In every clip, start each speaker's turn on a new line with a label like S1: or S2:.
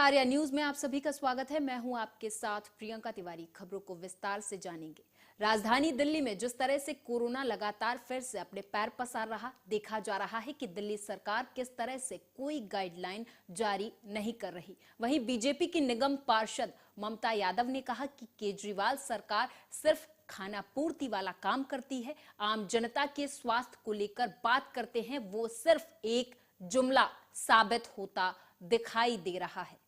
S1: Arya news में आप सभी का स्वागत है। मैं हूं आपके साथ प्रियंका तिवारी। खबरों को विस्तार से जानेंगे। राजधानी दिल्ली में जिस तरह से कोरोना लगातार फिर से अपने पैर पसार रहा, देखा जा रहा है कि दिल्ली सरकार किस तरह से कोई गाइडलाइन जारी नहीं कर रही। वहीं बीजेपी की निगम पार्षद ममता यादव ने कहा कि केजरीवाल सरकार सिर्फ खाना पूर्ति वाला काम करती है, आम जनता के स्वास्थ्य को लेकर बात करते हैं, वो सिर्फ एक जुमला साबित होता दिखाई दे रहा है।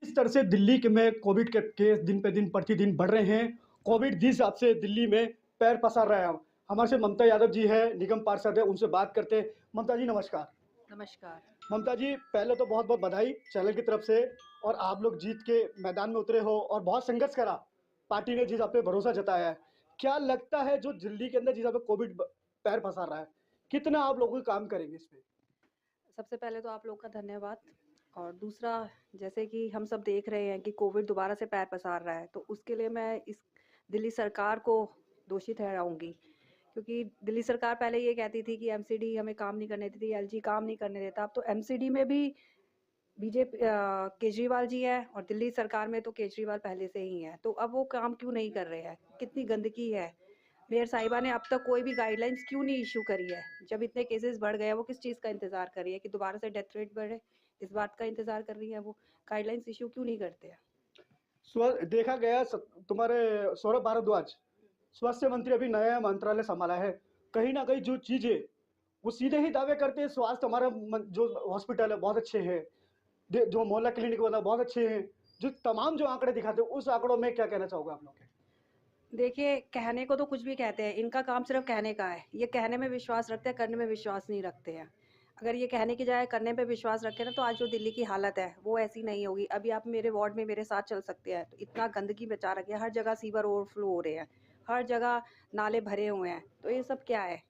S2: इस तरह से दिल्ली के में कोविड के केस दिन पे दिन प्रतिदिन बढ़ रहे हैं। कोविड जिस हिसाब से दिल्ली में पैर पसार रहा है, हमारे से ममता यादव जी है, निगम पार्षद है, उनसे बात करते हैं। ममता जी नमस्कार।
S3: नमस्कार।
S2: ममता जी पहले तो बहुत बहुत बधाई चैनल की तरफ से, और आप लोग जीत के मैदान में उतरे हो और बहुत संघर्ष करा। पार्टी ने जिस आप पे भरोसा जताया है, क्या लगता है जो दिल्ली के अंदर जिस आप पे कोविड पैर पसार रहा है, कितना आप लोगों को काम करेंगे इस पे?
S3: सबसे पहले तो आप लोग का धन्यवाद। और दूसरा, जैसे कि हम सब देख रहे हैं कि कोविड दोबारा से पैर पसार रहा है, तो उसके लिए मैं इस दिल्ली सरकार को दोषी ठहराऊंगी। क्योंकि दिल्ली सरकार पहले ये कहती थी कि एमसीडी हमें काम नहीं करने देती, एलजी काम नहीं करने देता। अब तो एमसीडी में भी बीजेपी केजरीवाल जी है, और दिल्ली सरकार में तो केजरीवाल पहले से ही है। तो अब वो काम क्यों नहीं कर रहे हैं? कितनी गंदगी है। मेयर साहिबा ने अब तक कोई भी गाइडलाइंस क्यों नहीं इशू करी है? जब इतने केसेस बढ़ गए हैं, वो किस चीज़ का इंतजार कर रही है कि दोबारा से डेथ रेट बढ़े? इस बात का इंतजार कर रही है वो। गाइडलाइंस इशू क्यों नहीं करते हैं?
S2: देखा गया तुम्हारे सौरभ भारद्वाज स्वास्थ्य मंत्री अभी नया मंत्रालय संभाला है, कहीं ना कहीं जो चीजें वो सीधे ही दावे करते हैं, स्वास्थ्य हमारा जो हॉस्पिटल है बहुत अच्छे हैं, जो मोहल्ला क्लिनिक वाला बहुत अच्छे हैं, जो तमाम जो आंकड़े दिखाते हैं, उस आंकड़ों में क्या कहना चाहोगे आप लोग?
S3: देखिए, कहने को तो कुछ भी कहते हैं, इनका काम सिर्फ कहने का है। ये कहने में विश्वास रखते हैं, करने में विश्वास नहीं रखते हैं। अगर ये कहने की जाए करने पे विश्वास रखें ना, तो आज जो दिल्ली की हालत है वो ऐसी नहीं होगी। अभी आप मेरे वार्ड में मेरे साथ चल सकते हैं, तो इतना गंदगी मचा रखी है, हर जगह सीवर ओवरफ्लो हो रहे हैं, हर जगह नाले भरे हुए हैं। तो ये सब क्या है?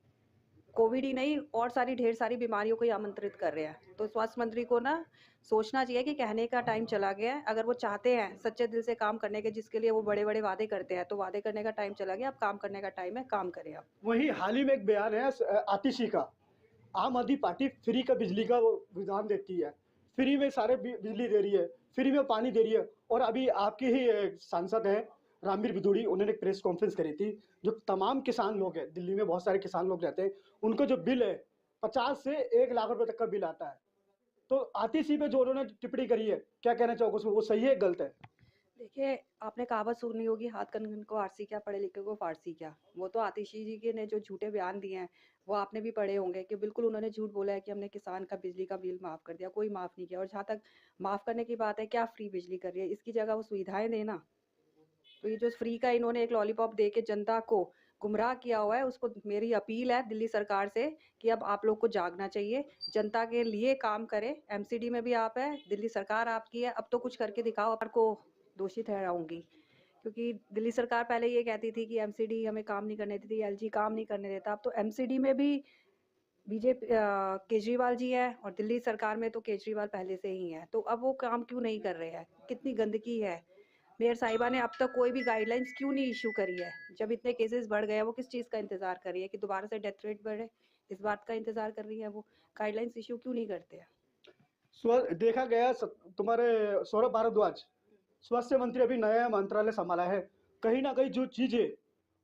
S3: कोविड ही नहीं, और सारी ढेर सारी बीमारियों को ही आमंत्रित कर रहे हैं। तो स्वास्थ्य मंत्री को ना सोचना चाहिए कि कहने का टाइम चला गया है। अगर वो चाहते हैं सच्चे दिल से काम करने के, जिसके लिए वो बड़े बड़े वादे करते हैं, तो वादे करने का टाइम चला गया। अब काम करने का टाइम है, काम करें आप।
S2: वही हाल ही में एक बयान है आतिशी का, आम आदमी पार्टी फ्री का बिजली का वो विधान देती है, फ्री में सारे बिजली दे रही है, फ्री में पानी दे रही है। और अभी आपके ही सांसद हैं रामवीर बिदूड़ी, उन्होंने एक प्रेस कॉन्फ्रेंस करी थी। जो तमाम किसान लोग हैं दिल्ली में, बहुत सारे किसान लोग रहते हैं, उनको जो बिल है 50 से 1 लाख रुपए तक का बिल आता है। तो आतिशी पे जो उन्होंने टिप्पणी करी है, क्या कहना चाहोगे उसमें? वो सही है गलत है?
S3: देखिए, आपने कहावत सुनी होगी, हाथ कंगन को आरसी क्या, पढ़े लिखे को फारसी क्या। वो तो आतिशी जी के ने जो झूठे बयान दिए हैं, वो आपने भी पढ़े होंगे कि बिल्कुल उन्होंने झूठ बोला है कि हमने किसान का बिजली का बिल माफ़ कर दिया। कोई माफ़ नहीं किया। और जहाँ तक माफ़ करने की बात है, क्या फ्री बिजली कर रही है? इसकी जगह वो सुविधाएं देना। तो ये जो फ्री का इन्होंने एक लॉलीपॉप दे के जनता को गुमराह किया हुआ है, उसको मेरी अपील है दिल्ली सरकार से कि अब आप लोग को जागना चाहिए, जनता के लिए काम करें। एमसीडी में भी आप है, दिल्ली सरकार आपकी है, अब तो कुछ करके दिखाओ। को दोषी ठहराऊंगी, क्योंकि दिल्ली सरकार पहले ये कहती थी कि एमसीडी हमें काम नहीं करने देती, एलजी काम नहीं करने देता। अब तो एमसीडी में भी बीजेपी केजरीवाल जी है, और दिल्ली सरकार में तो केजरीवाल पहले से ही है। तो अब वो काम क्यों नहीं कर रहे हैं? कितनी गंदगी है। मेयर साहिबा ने अब तक कोई भी गाइडलाइंस क्यों नहीं इशू करी है? जब इतने केसेस बढ़ गए हैं, वो किस चीज़ का इंतजार कर रही है कि दोबारा से डेथ रेट बढ़े? इस बात का इंतजार कर रही है वो। गाइडलाइंस इशू क्यों नहीं करते हैं?
S2: देखा गया तुम्हारे सौरभ भारद्वाज स्वास्थ्य मंत्री अभी नया मंत्रालय संभाला है, कहीं ना कहीं जो चीजें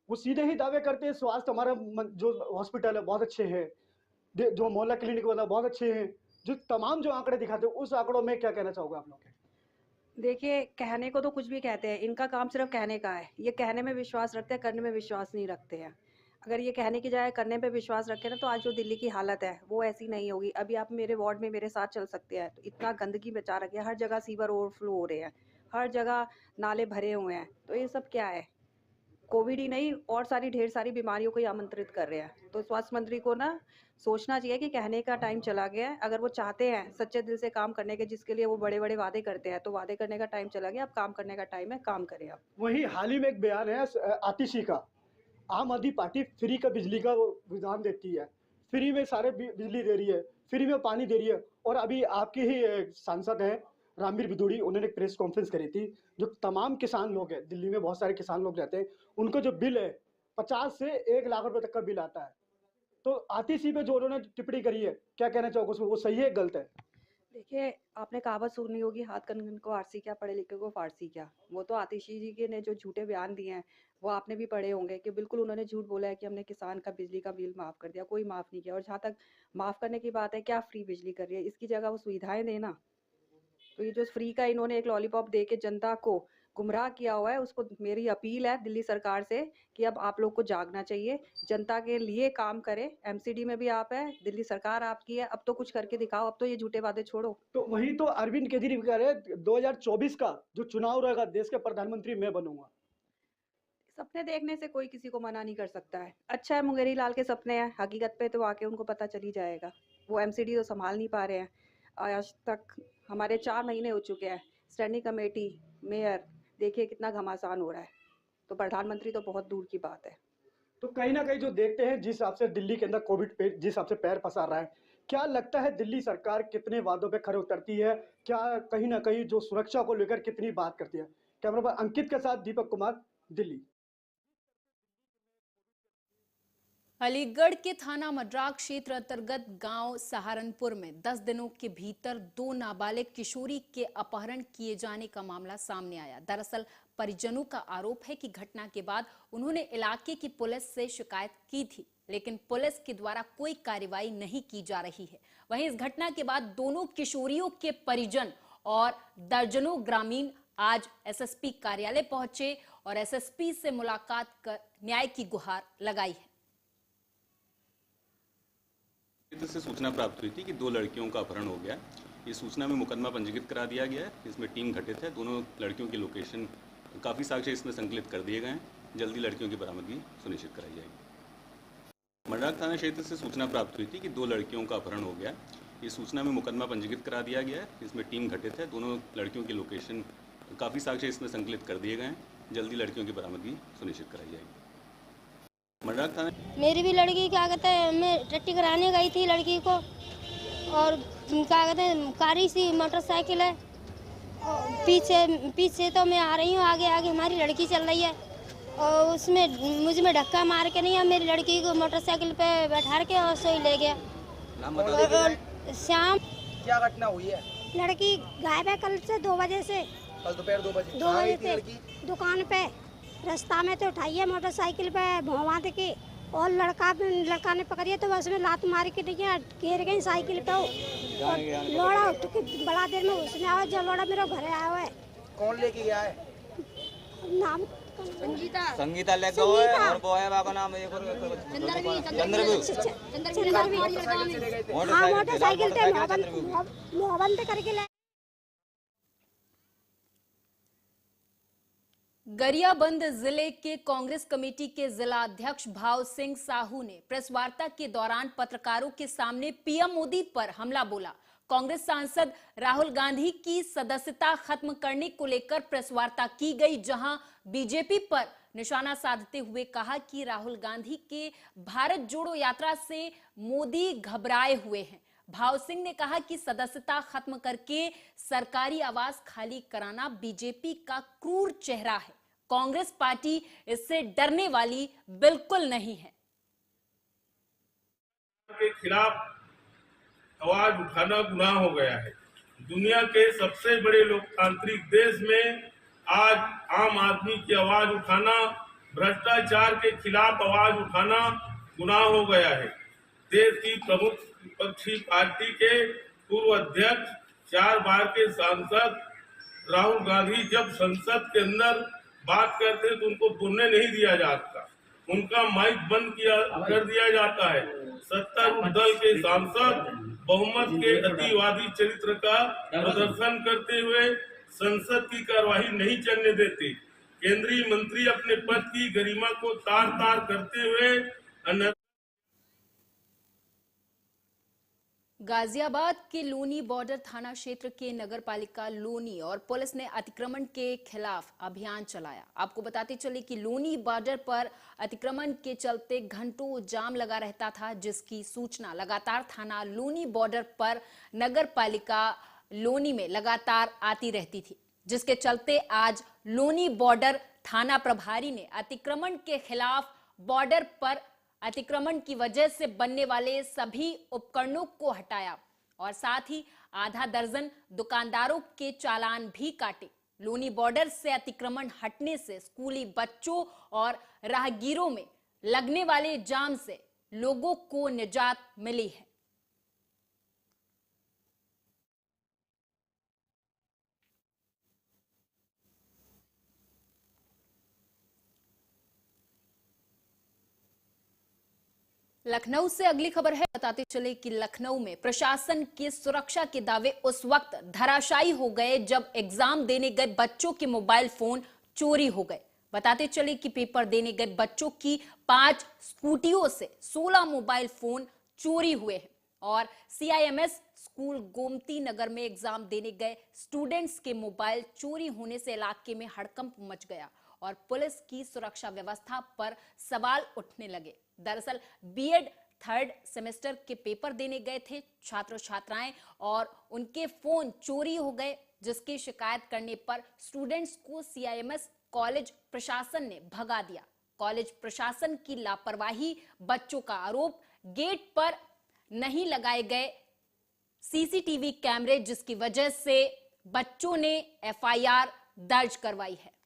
S2: वो सीधे ही दावे करते हैं, स्वास्थ्य हमारा जो हॉस्पिटल है बहुत अच्छे हैं, जो मोहल्ला क्लिनिक वाला बहुत अच्छे हैं, जो तमाम जो आंकड़े दिखाते हैं, उस आंकड़ों में क्या कहना चाहोगे आप लोग?
S3: देखिए, कहने को तो कुछ भी कहते हैं, इनका काम सिर्फ कहने का है। ये कहने में विश्वास रखते हैं, करने में विश्वास नहीं रखते हैं। अगर ये कहने की जाए करने पे विश्वास रखें ना, तो आज जो दिल्ली की हालत है वो ऐसी नहीं होगी। अभी आप मेरे वार्ड में मेरे साथ चल सकते हैं, तो इतना गंदगी मचा रखी है, हर जगह सीवर ओवरफ्लो हो रहे हैं, हर जगह नाले भरे हुए हैं। तो ये सब क्या है? कोविड ही नहीं, और सारी ढेर सारी बीमारियों को ही आमंत्रित कर रहे हैं। तो स्वास्थ्य मंत्री को ना सोचना चाहिए कि कहने का टाइम चला गया है। अगर वो चाहते हैं सच्चे दिल से काम करने के, जिसके लिए वो बड़े बड़े वादे करते हैं, तो वादे करने का टाइम चला गया। अब काम करने का टाइम है, काम करें आप।
S2: वही हाल ही में एक बयान है आतिशी का, आम आदमी पार्टी फ्री का बिजली का वो विधान देती है, फ्री में सारे बिजली दे रही है, फ्री में पानी दे रही है। और अभी आपके ही सांसद हैं रामवीर बिदूड़ी, उन्होंने एक प्रेस कॉन्फ्रेंस करी थी। जो तमाम किसान लोग हैं दिल्ली में, बहुत सारे किसान लोग रहते हैं, उनको जो बिल है 50 से 1 लाख रुपए तक का बिल आता है। तो आतिशी पे जो उन्होंने टिप्पणी करी है, क्या कहना चाहोगे उसमें? वो सही है गलत है?
S3: देखिए, आपने कहावत सुनी होगी, हाथ कंगन को आरसी क्या, पढ़े लिखे को फारसी क्या। वो तो आतिशी जी के ने जो झूठे बयान दिए हैं, वो आपने भी पढ़े होंगे कि बिल्कुल उन्होंने झूठ बोला है कि हमने किसान का बिजली का बिल माफ़ कर दिया, कोई माफ़ नहीं किया। और जहाँ तक माफ़ करने की बात है, क्या फ्री बिजली कर रही है, इसकी जगह वो सुविधाएँ दें ना। तो ये जो फ्री का इन्होंने एक लॉलीपॉप दे के जनता को गुमराह किया हुआ है, उसको मेरी अपील है दिल्ली सरकार से कि अब आप लोग को जागना चाहिए, जनता के लिए काम करें। एमसीडी में भी आप है, दिल्ली सरकार आपकी है, अब तो कुछ करके दिखाओ, अब तो ये झूठे वादे छोड़ो।
S2: तो वही तो अरविंद केजरीवाल कह रहे हैं 2024 का जो चुनाव रहेगा देश के प्रधानमंत्री मैं बनूंगा।
S3: सपने देखने से कोई किसी को मना नहीं कर सकता है। अच्छा है मुंगेरी लाल के सपने हैं, हकीकत पे तो आके उनको पता चल ही जाएगा। वो एमसीडी तो संभाल नहीं पा रहे हैं। आज तक हमारे 4 महीने हो चुके हैं। स्टैंडिंग कमेटी, मेयर, देखिए कितना घमासान हो रहा है। तो प्रधानमंत्री तो बहुत दूर की बात है।
S2: तो कहीं ना कहीं जो देखते हैं जिस हिसाब से दिल्ली के अंदर कोविड पे जिस हिसाब से पैर पसार रहा है, क्या लगता है दिल्ली सरकार कितने वादों पे खरे उतरती है? क्या कहीं ना कहीं जो सुरक्षा को लेकर कितनी बात करती है? कैमरा पर अंकित के साथ दीपक कुमार, दिल्ली।
S1: अलीगढ़ के थाना मड्राक क्षेत्र अंतर्गत गांव सहारनपुर में 10 दिनों के भीतर 2 नाबालिग किशोरी के अपहरण किए जाने का मामला सामने आया। दरअसल परिजनों का आरोप है कि घटना के बाद उन्होंने इलाके की पुलिस से शिकायत की थी, लेकिन पुलिस के द्वारा कोई कार्रवाई नहीं की जा रही है। वहीं इस घटना के बाद दोनों किशोरियों के परिजन और दर्जनों ग्रामीण आज एसएसपी कार्यालय पहुंचे और एसएसपी से मुलाकात कर न्याय की गुहार लगाई है।
S4: से सूचना प्राप्त हुई थी कि 2 लड़कियों का अपहरण हो गया। इस सूचना में मुकदमा पंजीकृत करा दिया गया है। इसमें टीम गठित है। दोनों लड़कियों की लोकेशन, काफ़ी साक्ष्य इसमें संकलित कर दिए गए हैं। जल्दी लड़कियों की बरामदगी सुनिश्चित कराई जाएगी। मड्राक थाना क्षेत्र से सूचना प्राप्त हुई थी कि 2 लड़कियों का अपहरण हो गया। इस सूचना में मुकदमा पंजीकृत करा दिया गया है। इसमें टीम गठित है। दोनों लड़कियों की लोकेशन, काफ़ी साक्ष्य इसमें संकलित कर दिए गए हैं। जल्दी लड़कियों की बरामदगी सुनिश्चित कराई जाएगी। मड्राक थाना
S5: मेरी भी लड़की क्या कहते हैं, मैं टट्टी कराने गई थी लड़की को, और क्या कहते हैं कारी सी मोटरसाइकिल है, पीछे तो मैं आ रही हूँ, आगे आगे हमारी लड़की चल रही है और उसमें मुझ में धक्का मार के नहीं है, मेरी लड़की को मोटरसाइकिल पे बैठा के और सोई ले गया। श्याम।
S6: क्या घटना हुई है?
S5: लड़की गायब है कल से 2 बजे से।
S6: कल दोपहर 2 बजे
S5: 2 बजे से दुकान पे, रास्ता में तो उठाई है मोटरसाइकिल पे भौवा के, और लड़का ने पकड़ी है तो बस में लात मार के घेर गई साइकिल पे। लोड़ा तो बड़ा देर में उसमें आया, जो लोड़ा मेरे घर आया हुआ है।
S6: कौन लेके गया है?
S5: नाम
S6: संगीता ले गए और वो है बाबा नाम
S5: हाँ, मोटरसाइकिल पे मोहबंद करके ले।
S1: गरियाबंद जिले के कांग्रेस कमेटी के जिला अध्यक्ष भाव सिंह साहू ने प्रेस वार्ता के दौरान पत्रकारों के सामने पीएम मोदी पर हमला बोला। कांग्रेस सांसद राहुल गांधी की सदस्यता खत्म करने को लेकर प्रेस वार्ता की गई, जहां बीजेपी पर निशाना साधते हुए कहा कि राहुल गांधी के भारत जोड़ो यात्रा से मोदी घबराए हुए हैं। भाव सिंह ने कहा कि सदस्यता खत्म करके सरकारी आवास खाली कराना बीजेपी का क्रूर चेहरा है। कांग्रेस पार्टी इससे डरने वाली बिल्कुल नहीं है।
S7: के खिलाफ आवाज उठाना गुनाह हो गया है। दुनिया के सबसे बड़े लोकतांत्रिक देश में आज आम आदमी की आवाज उठाना, भ्रष्टाचार के खिलाफ आवाज उठाना गुनाह हो गया है। देश की प्रमुख विपक्षी पार्टी के पूर्व अध्यक्ष, 4 बार के सांसद राहुल गांधी जब संसद के अंदर बात करते तो उनको बोलने नहीं दिया जाता, उनका माइक बंद कर दिया जाता है। सत्तारूढ़ दल के सांसद बहुमत के अतिवादी चरित्र का प्रदर्शन करते हुए संसद की कार्यवाही नहीं चलने देते। केंद्रीय मंत्री अपने पद की गरिमा को तार तार करते हुए
S1: गाजियाबाद के लोनी बॉर्डर थाना क्षेत्र के नगरपालिका लोनी और पुलिस ने अतिक्रमण के खिलाफ अभियान चलाया। आपको बताते चले कि लोनी बॉर्डर पर अतिक्रमण के चलते घंटों जाम लगा रहता था, जिसकी सूचना लगातार थाना लोनी बॉर्डर पर नगरपालिका लोनी में लगातार आती रहती थी, जिसके चलते आज लोनी बॉर्डर थाना प्रभारी ने अतिक्रमण के खिलाफ बॉर्डर पर अतिक्रमण की वजह से बनने वाले सभी उपकरणों को हटाया और साथ ही आधा दर्जन दुकानदारों के चालान भी काटे। लोनी बॉर्डर से अतिक्रमण हटने से स्कूली बच्चों और राहगीरों में लगने वाले जाम से लोगों को निजात मिली है। लखनऊ से अगली खबर है। बताते चले कि लखनऊ में प्रशासन की सुरक्षा के दावे उस वक्त धराशायी हो गए जब एग्जाम देने गए बच्चों के मोबाइल फोन चोरी हो गए। बताते चले कि पेपर देने गए बच्चों की 5 स्कूटियों से 16 मोबाइल फोन चोरी हुए हैं और CIMS स्कूल गोमती नगर में एग्जाम देने गए स्टूडेंट्स के मोबाइल चोरी होने से इलाके में हड़कंप मच गया और पुलिस की सुरक्षा व्यवस्था पर सवाल उठने लगे। दरअसल B.Ed 3rd सेमेस्टर के पेपर देने गए थे छात्र छात्राएं और उनके फोन चोरी हो गए, जिसकी शिकायत करने पर स्टूडेंट्स को CIMS कॉलेज प्रशासन ने भगा दिया। कॉलेज प्रशासन की लापरवाही, बच्चों का आरोप, गेट पर नहीं लगाए गए CCTV कैमरे, जिसकी वजह से बच्चों ने FIR दर्ज करवाई है।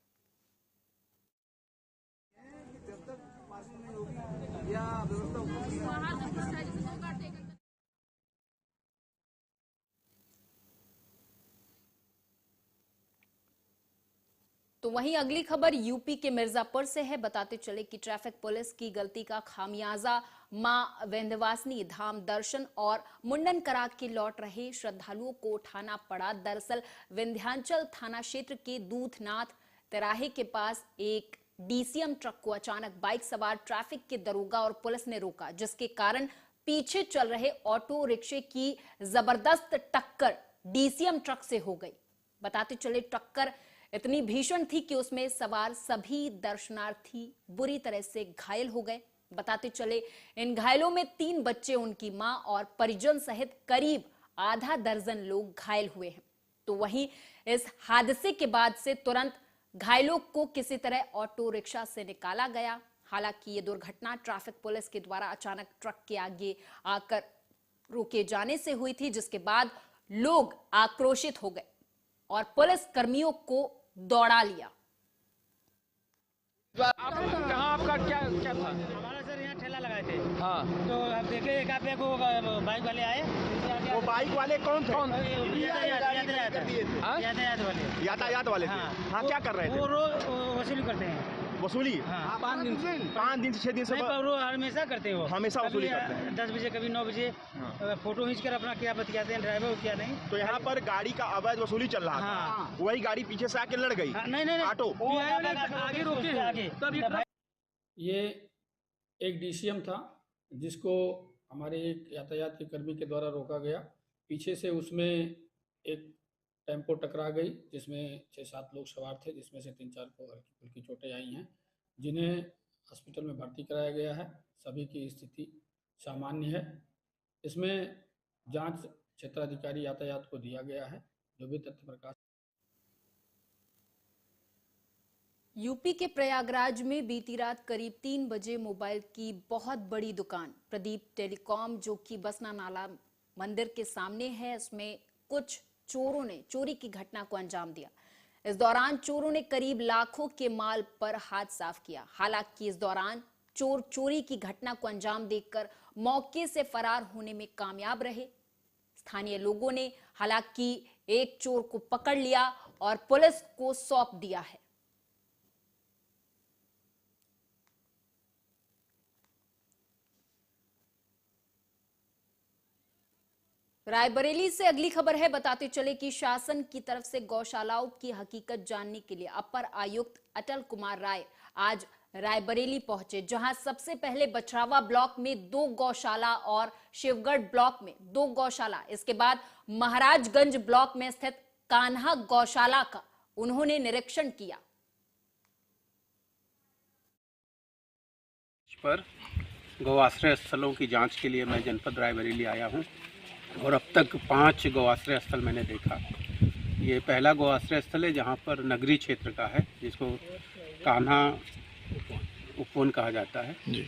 S1: तो वहीं अगली खबर यूपी के मिर्जापुर से है। बताते चले कि ट्रैफिक पुलिस की गलती का खामियाजा मां विंध्यवासिनी धाम दर्शन और मुंडन करा के लौट रहे श्रद्धालुओं को उठाना पड़ा। दरअसल विंध्याचल थाना क्षेत्र के दूधनाथ तिराहे के पास एक DCM ट्रक को अचानक बाइक सवार ट्रैफिक के दरोगा और पुलिस ने रोका, जिसके कारण पीछे चल रहे ऑटो रिक्शे की जबरदस्त टक्कर DCM ट्रक से हो गई। बताते चले टक्कर इतनी भीषण थी कि उसमें सवार सभी दर्शनार्थी बुरी तरह से घायल हो गए। बताते चले इन घायलों में 3 बच्चे, उनकी मां और परिजन सहित करीब आधा दर्जन लोग घायल हुए हैं। तो वहीं इस हादसे के बाद से तुरंत घायलों को किसी तरह ऑटो रिक्शा से निकाला गया। हालांकि ये दुर्घटना ट्रैफिक पुलिस के द्वारा अचानक ट्रक के आगे आकर रोके जाने से हुई थी, जिसके बाद लोग आक्रोशित हो गए और पुलिस कर्मियों को दौड़ा लिया।
S8: आपका क्या था?
S9: हमारा सर यहाँ ठेला लगाए थे।
S8: हाँ,
S9: तो अब देखे एक आप को बाइक वाले आए।
S8: वो बाइक वाले कौन थे?
S9: यातायात
S8: वाले थे।
S9: हाँ,
S8: हाँ, क्या कर रहे थे?
S9: वो रोज वसूली करते हैं।
S8: वसूली?
S9: हाँ,
S8: 5 दिन से 6 दिन से
S9: वो हमेशा करते हैं। वो
S8: हमेशा वसूली करते हैं।
S9: 10 बजे कभी 9 बजे फोटो खींच कर अपना क्या बतियाते हैं ड्राइवर क्या नहीं।
S8: तो यहाँ पर गाड़ी का अवैध वसूली चल रहा था। वही गाड़ी पीछे से आके लड़ गई।
S9: नहीं
S8: ऑटो
S9: आगे रोके आगे।
S10: ये एक DCM था जिसको हमारे एक यातायात के कर्मी के द्वारा रोका गया। पीछे से उसमें एक टेम्पो टकरा गई जिसमें 6-7 लोग सवार थे, जिसमें से 3-4 को हल्की फुल्की चोटें आई हैं, जिन्हें हॉस्पिटल में भर्ती कराया गया है। सभी की स्थिति सामान्य है। इसमें जांच क्षेत्राधिकारी यातायात को दिया गया है। जो भी तथ्य प्रकाश।
S1: यूपी के प्रयागराज में बीती रात करीब 3 बजे मोबाइल की बहुत बड़ी दुकान प्रदीप टेलीकॉम, जो कि बसना नाला मंदिर के सामने है, इसमें कुछ चोरों ने चोरी की घटना को अंजाम दिया। इस दौरान चोरों ने करीब लाखों के माल पर हाथ साफ किया। हालांकि इस दौरान चोर चोरी की घटना को अंजाम देकर मौके से फरार होने में कामयाब रहे। स्थानीय लोगों ने हालांकि एक चोर को पकड़ लिया और पुलिस को सौंप दिया है। रायबरेली से अगली खबर है। बताते चले कि शासन की तरफ से गौशालाओं की हकीकत जानने के लिए अपर आयुक्त अटल कुमार राय आज रायबरेली पहुंचे, जहां सबसे पहले बछरावा ब्लॉक में 2 गौशाला और शिवगढ़ ब्लॉक में 2 गौशाला, इसके बाद महाराजगंज ब्लॉक में स्थित कान्हा गौशाला का उन्होंने निरीक्षण किया।
S11: पर गौआश्रय स्थलों की जांच के लिए मैं जनपद रायबरेली आया हूं और अब तक 5 गौआश्रय स्थल मैंने देखा। ये पहला गौआश्रय स्थल है जहां पर नगरी क्षेत्र का है, जिसको कान्हा उपवन कहा जाता है जी।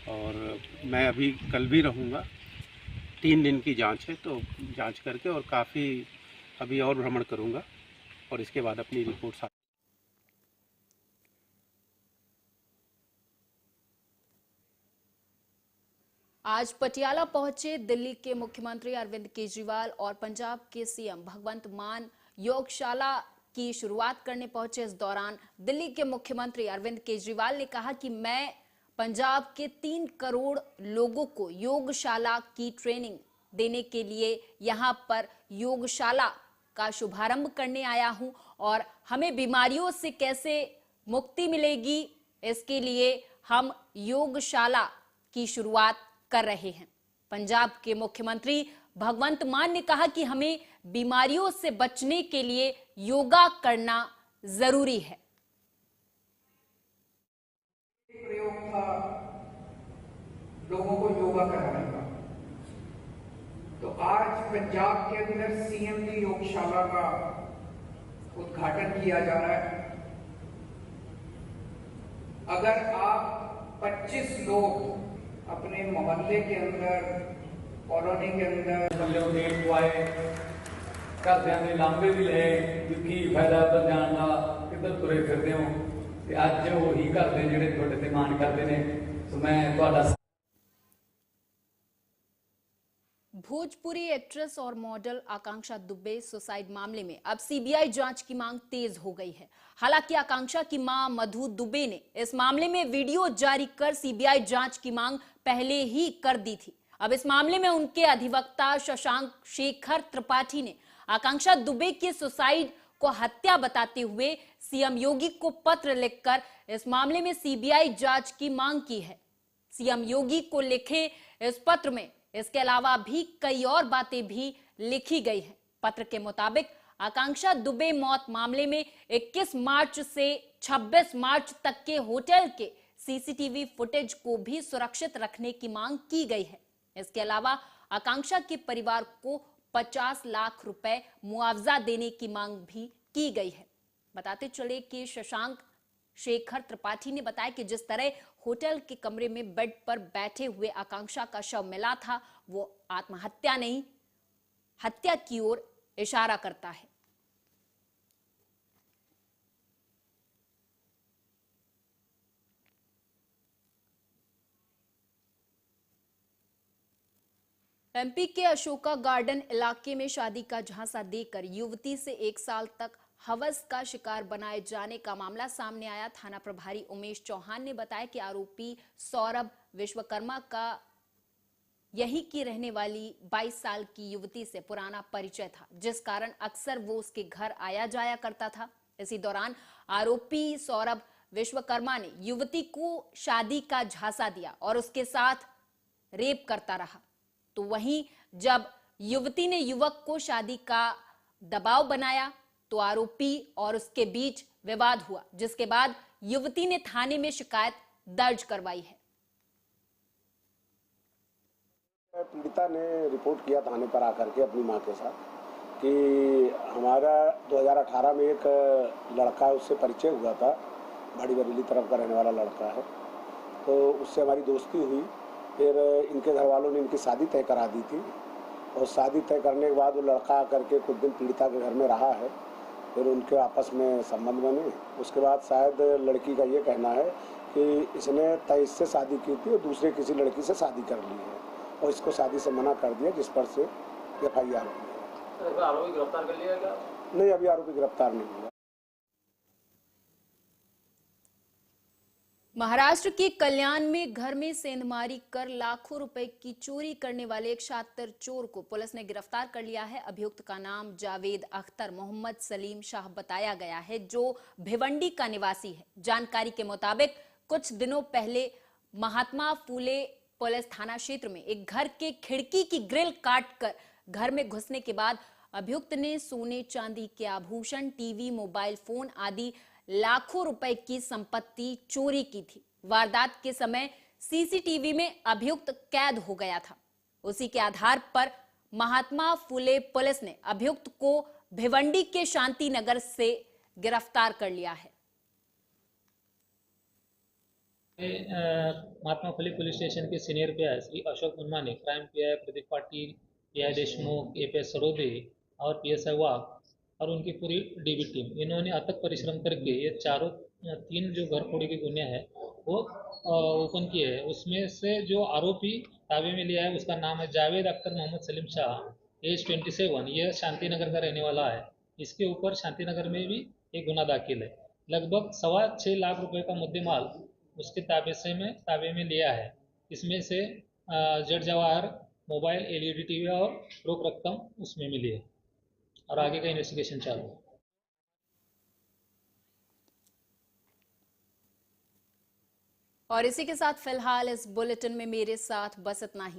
S11: और मैं अभी कल भी रहूंगा। 3 दिन की जांच है, तो जांच करके और काफ़ी अभी और भ्रमण करूंगा और इसके बाद अपनी रिपोर्ट साथ।
S1: आज पटियाला पहुंचे दिल्ली के मुख्यमंत्री अरविंद केजरीवाल और पंजाब के सीएम भगवंत मान योगशाला की शुरुआत करने पहुंचे। इस दौरान दिल्ली के मुख्यमंत्री अरविंद केजरीवाल ने कहा कि मैं पंजाब के 3 करोड़ लोगों को योगशाला की ट्रेनिंग देने के लिए यहां पर योगशाला का शुभारंभ करने आया हूं और हमें बीमारियों से कैसे मुक्ति मिलेगी, इसके लिए हम योगशाला की शुरुआत कर रहे हैं। पंजाब के मुख्यमंत्री भगवंत मान ने कहा कि हमें बीमारियों से बचने के लिए योगा करना जरूरी है।
S12: प्रयोग था लोगों को योगा कराने का, तो आज पंजाब के अंदर सीएम की योगशाला का उद्घाटन किया जा रहा है। अगर आप 25 लोग अपने मोहल्ले के अंदर, कॉलोनी के अंदर
S13: देख पाए, घरदियां ने लांबे भी ले की फायदा बन का किधर तुरे फिरते हो, अज वही घर के जिहड़े तुहाडे ते मान करते हैं। तो मैं तुहाडा
S1: भोजपुरी एक्ट्रेस और मॉडल आकांक्षा दुबे सुसाइड मामले में अब सीबीआई जांच की मांग तेज हो गई है। हालांकि आकांक्षा की मां मधु दुबे ने इस मामले में वीडियो जारी कर सीबीआई जांच की मांग पहले ही कर दी थी। अब इस मामले में उनके अधिवक्ता शशांक शेखर त्रिपाठी ने आकांक्षा दुबे की सुसाइड को हत्या बताते हुए सीएम योगी को पत्र लिखकर इस मामले में सीबीआई जांच की मांग की है। सीएम योगी को लिखे इस पत्र में इसके अलावा भी कई और बातें भी लिखी गई हैं। पत्र के मुताबिक आकांक्षा दुबे मौत मामले में 21 मार्च से 26 मार्च तक के होटल के सीसीटीवी फुटेज को भी सुरक्षित रखने की मांग की गई है। इसके अलावा आकांक्षा के परिवार को 50 लाख रुपए मुआवजा देने की मांग भी की गई है। बताते चले कि शशांक शेखर त्रिपाठी ने बताया कि जिस तरह होटल के कमरे में बेड पर बैठे हुए आकांक्षा का शव मिला था, वो आत्महत्या नहीं, हत्या की ओर इशारा करता है। एमपी के अशोका गार्डन इलाके में शादी का झांसा देकर युवती से 1 साल तक हवस का शिकार बनाए जाने का मामला सामने आया। थाना प्रभारी उमेश चौहान ने बताया कि आरोपी सौरभ विश्वकर्मा का यही की रहने वाली 22 साल की युवती से पुराना परिचय था, जिस कारण अक्सर वो उसके घर आया जाया करता था। इसी दौरान आरोपी सौरभ विश्वकर्मा ने युवती को शादी का झांसा दिया और उसके साथ रेप करता रहा। तो वहीं जब युवती ने युवक को शादी का दबाव बनाया तो आरोपी और उसके बीच विवाद हुआ, जिसके बाद युवती ने थाने में शिकायत दर्ज करवाई है।
S14: पीड़िता ने रिपोर्ट किया थाने पर आकर के अपनी मां के साथ कि हमारा 2018 में एक लड़का उससे परिचय हुआ था, बड़ी बरेली तरफ का रहने वाला लड़का है, तो उससे हमारी दोस्ती हुई। फिर इनके घर वालों ने इनकी शादी तय करा दी थी और शादी तय करने के बाद वो लड़का आकर के कुछ दिन पीड़िता के घर में रहा है। फिर उनके आपस में संबंध बने। उसके बाद शायद लड़की का ये कहना है कि इसने 23 से शादी की थी और दूसरे किसी लड़की से शादी कर ली है और इसको शादी से मना कर दिया, जिस पर से FIR हुई है।
S13: आरोपी गिरफ्तार कर लिया गया?
S14: नहीं, अभी आरोपी गिरफ्तार नहीं हुआ।
S1: महाराष्ट्र के कल्याण में घर में सेंधमारी कर लाखों रुपए की चोरी करने वाले एक शातिर चोर को पुलिस ने गिरफ्तार कर लिया है। अभियुक्त का नाम जावेद अख्तर मोहम्मद सलीम शाह बताया गया है, जो भिवंडी का निवासी है। जानकारी के मुताबिक कुछ दिनों पहले महात्मा फूले पुलिस थाना क्षेत्र में एक घर के खिड़की की ग्रिल काटकर घर में घुसने के बाद अभियुक्त ने सोने चांदी के आभूषण, टीवी, मोबाइल फोन आदि लाखों रुपए की संपत्ति चोरी की थी। वारदात के समय सीसीटीवी में अभियुक्त कैद हो गया था। उसी के आधार पर महात्मा फूले पुलिस ने अभियुक्त को भिवंडी के शांति नगर से गिरफ्तार कर लिया है।
S15: महात्मा फुले पुलिस स्टेशन के सीनियर पीआई श्री अशोक मुन्ना ने crime pi Pradeep Patil, pi Deshmukh, APS Sarode और पीएसआई वाघ और उनकी पूरी डीबी टीम, इन्होंने अथक परिश्रम करके ये तीन जो घर फोड़ी के गुन्हे हैं वो ओपन किए हैं। उसमें से जो आरोपी ताबे में लिया है उसका नाम है जावेद अख्तर मोहम्मद सलीम शाह, एज 27, यह शांति नगर का रहने वाला है। इसके ऊपर शांति नगर में भी एक गुना दाखिल है। लगभग 6.25 लाख रुपए का मुद्देमाल उसके ताबे में लिया है। इसमें से jet Jawahar, mobile, LED TV और रोक रकम उसमें मिली है और आगे का इन्वेस्टिगेशन चालू है।
S1: और इसी के साथ फिलहाल इस बुलेटिन में मेरे साथ बस इतना ही।